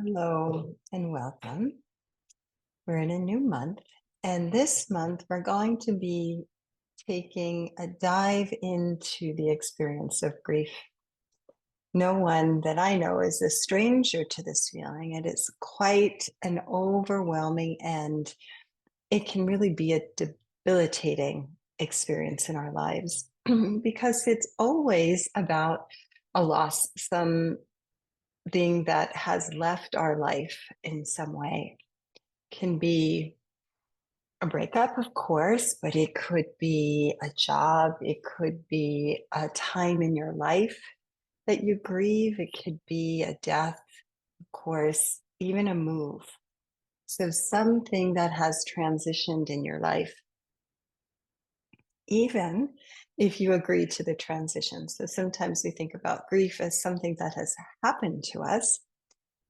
Hello and welcome. We're in a new month, and this month we're going to be taking a dive into the experience of grief. No one that I know is a stranger to this feeling. It is quite an overwhelming and it can really be a debilitating experience in our lives because it's always about a loss, something that has left our life in some way. Can be a breakup, of course, but it could be a job. It could be a time in your life that you grieve. It could be a death, of course, even a move. So something that has transitioned in your life, even if you agree to the transition. So sometimes we think about grief as something that has happened to us.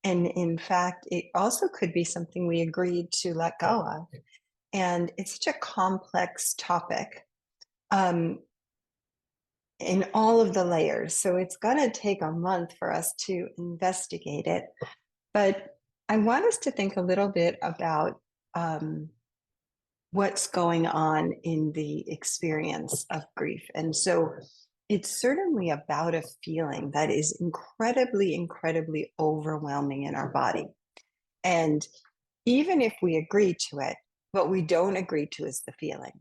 And in fact, it also could be something we agreed to let go of. And it's such a complex topic um, in all of the layers. So it's going to take a month for us to investigate it. But I want us to think a little bit about what's going on in the experience of grief. And so it's certainly about a feeling that is incredibly, incredibly overwhelming in our body. And even if we agree to it, what we don't agree to is the feeling.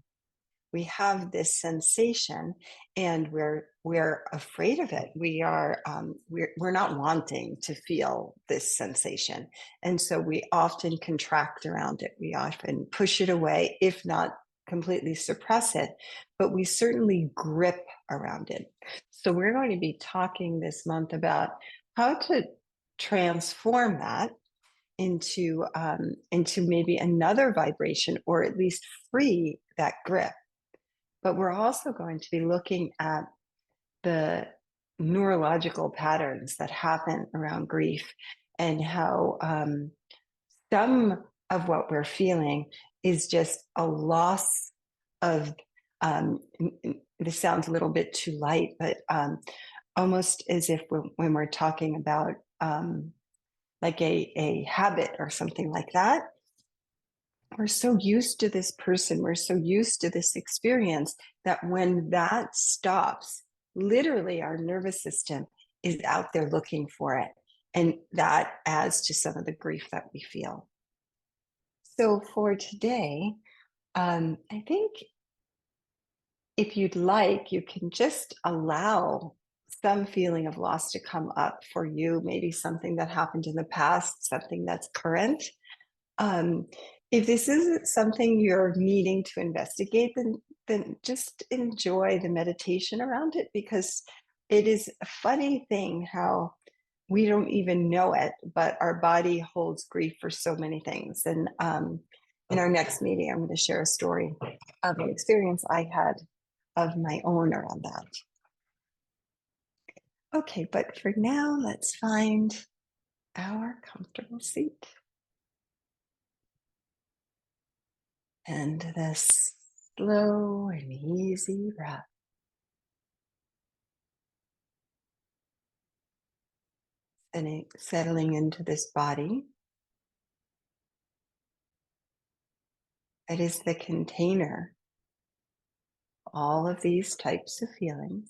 We have this sensation, and we're afraid of it. We're not wanting to feel this sensation, and so we often contract around it. We often push it away, if not completely suppress it, but we certainly grip around it. So we're going to be talking this month about how to transform that into maybe another vibration, or at least free that grip. But we're also going to be looking at the neurological patterns that happen around grief, and how some of what we're feeling is just a loss of, um, this sounds a little bit too light, but almost as if when we're talking about like a habit or something like that, we're so used to this person, we're so used to this experience that when that stops, literally our nervous system is out there looking for it. And that adds to some of the grief that we feel. So for today, I think if you'd like, you can just allow some feeling of loss to come up for you, maybe something that happened in the past, something that's current. Um, if this isn't something you're needing to investigate, then just enjoy the meditation around it, because it is a funny thing how we don't even know it, but our body holds grief for so many things. And in our next meeting, I'm going to share a story of an experience I had of my own around that. Okay, but for now, let's find our comfortable seat. And this slow and easy breath. And settling into this body. It is the container of all of these types of feelings,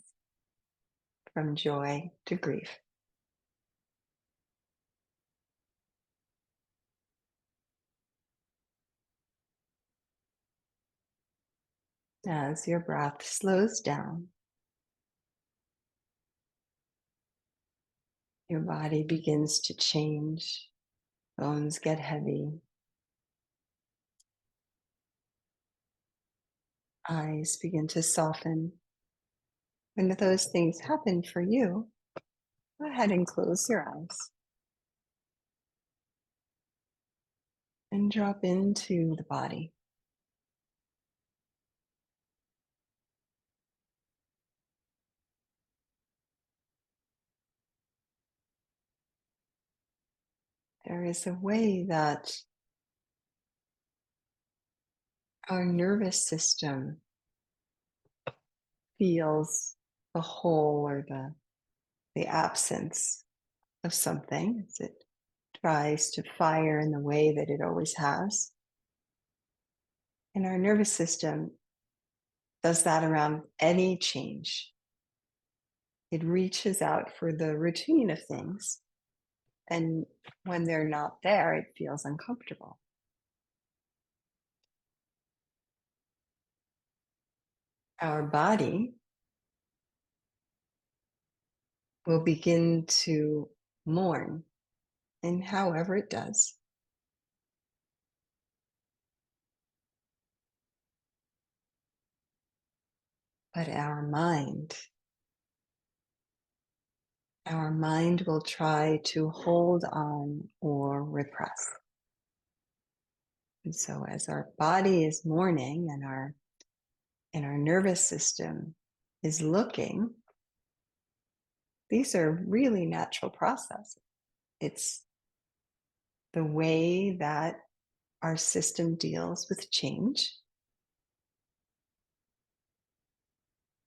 from joy to grief. As your breath slows down, your body begins to change. Bones get heavy. Eyes begin to soften. When those things happen for you, go ahead and close your eyes and drop into the body. There is a way that our nervous system feels the whole, or the absence of something. Is it tries to fire in the way that it always has. And our nervous system does that around any change. It reaches out for the routine of things. And when they're not there, it feels uncomfortable. Our body will begin to mourn, and however it does. But our mind will try to hold on or repress. And so as our body is mourning and our nervous system is looking, these are really natural processes. It's the way that our system deals with change.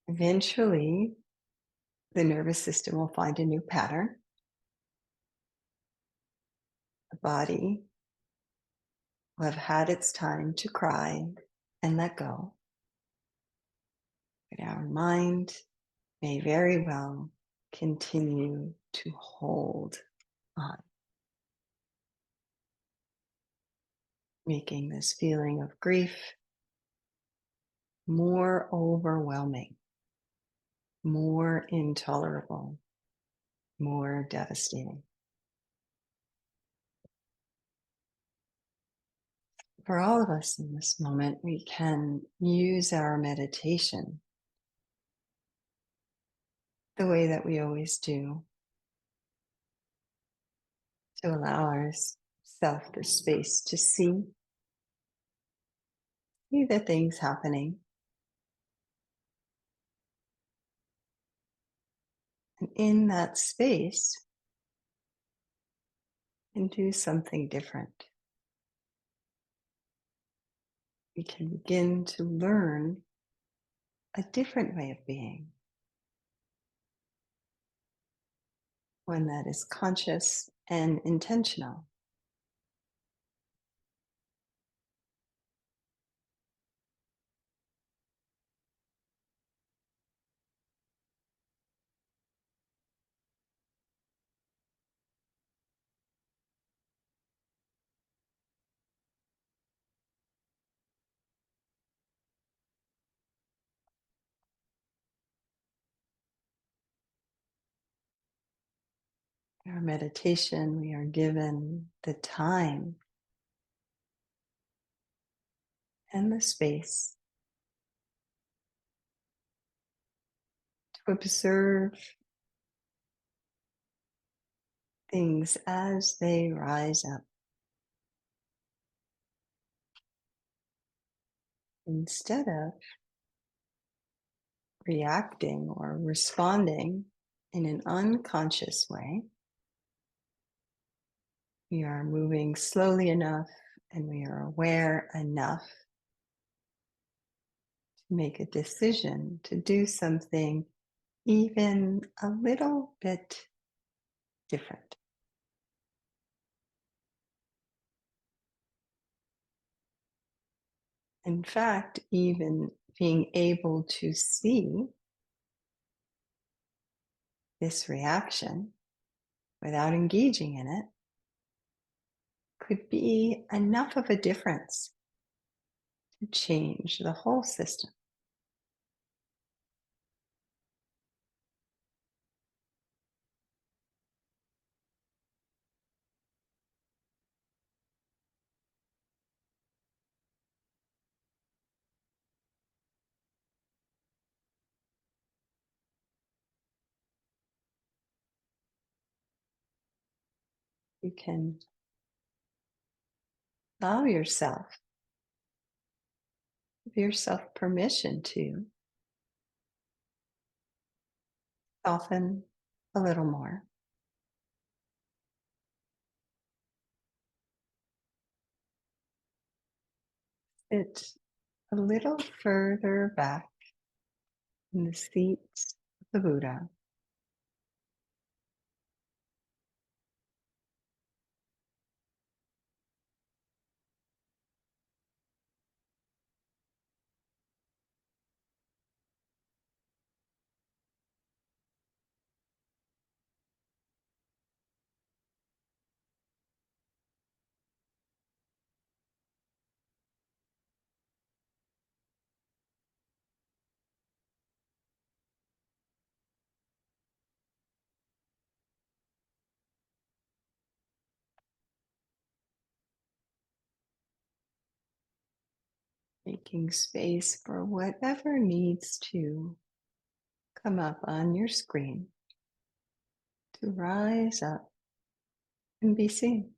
Eventually, the nervous system will find a new pattern. The body will have had its time to cry and let go. But our mind may very well continue to hold on, making this feeling of grief more overwhelming, more intolerable, more devastating. For all of us in this moment, we can use our meditation the way that we always do to allow ourselves the space to see the things happening. And in that space, and do something different. We can begin to learn a different way of being, one that is conscious and intentional. In our meditation, we are given the time and the space to observe things as they rise up, instead of reacting or responding in an unconscious way. We are moving slowly enough and we are aware enough to make a decision to do something even a little bit different. In fact, even being able to see this reaction without engaging in it could be enough of a difference to change the whole system. You can allow yourself, give yourself permission to soften a little more. Sit a little further back in the seat of the Buddha. Making space for whatever needs to come up on your screen to rise up and be seen.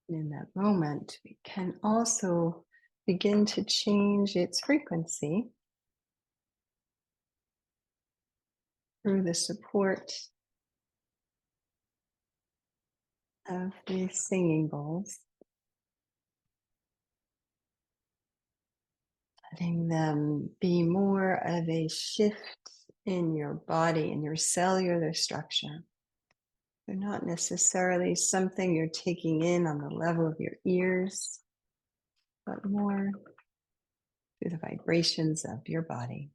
In that moment, we can also begin to change its frequency through the support of the singing bowls, letting them be more of a shift in your body and your cellular structure. They're not necessarily something you're taking in on the level of your ears, but more through the vibrations of your body.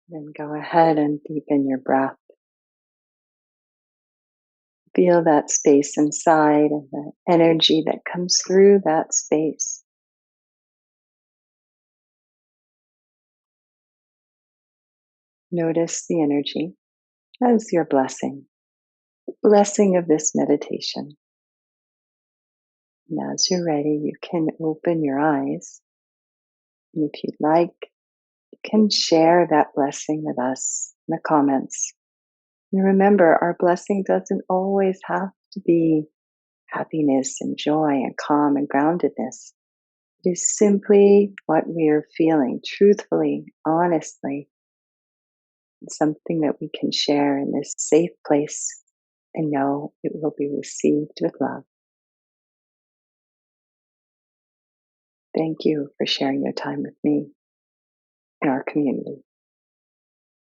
Then go ahead and deepen your breath. Feel that space inside and the energy that comes through that space. Notice the energy as your blessing, the blessing of this meditation. And as you're ready, you can open your eyes. And if you'd like, you can share that blessing with us in the comments. And remember, our blessing doesn't always have to be happiness and joy and calm and groundedness. It is simply what we are feeling, truthfully, honestly. It's something that we can share in this safe place and know it will be received with love. Thank you for sharing your time with me in our community.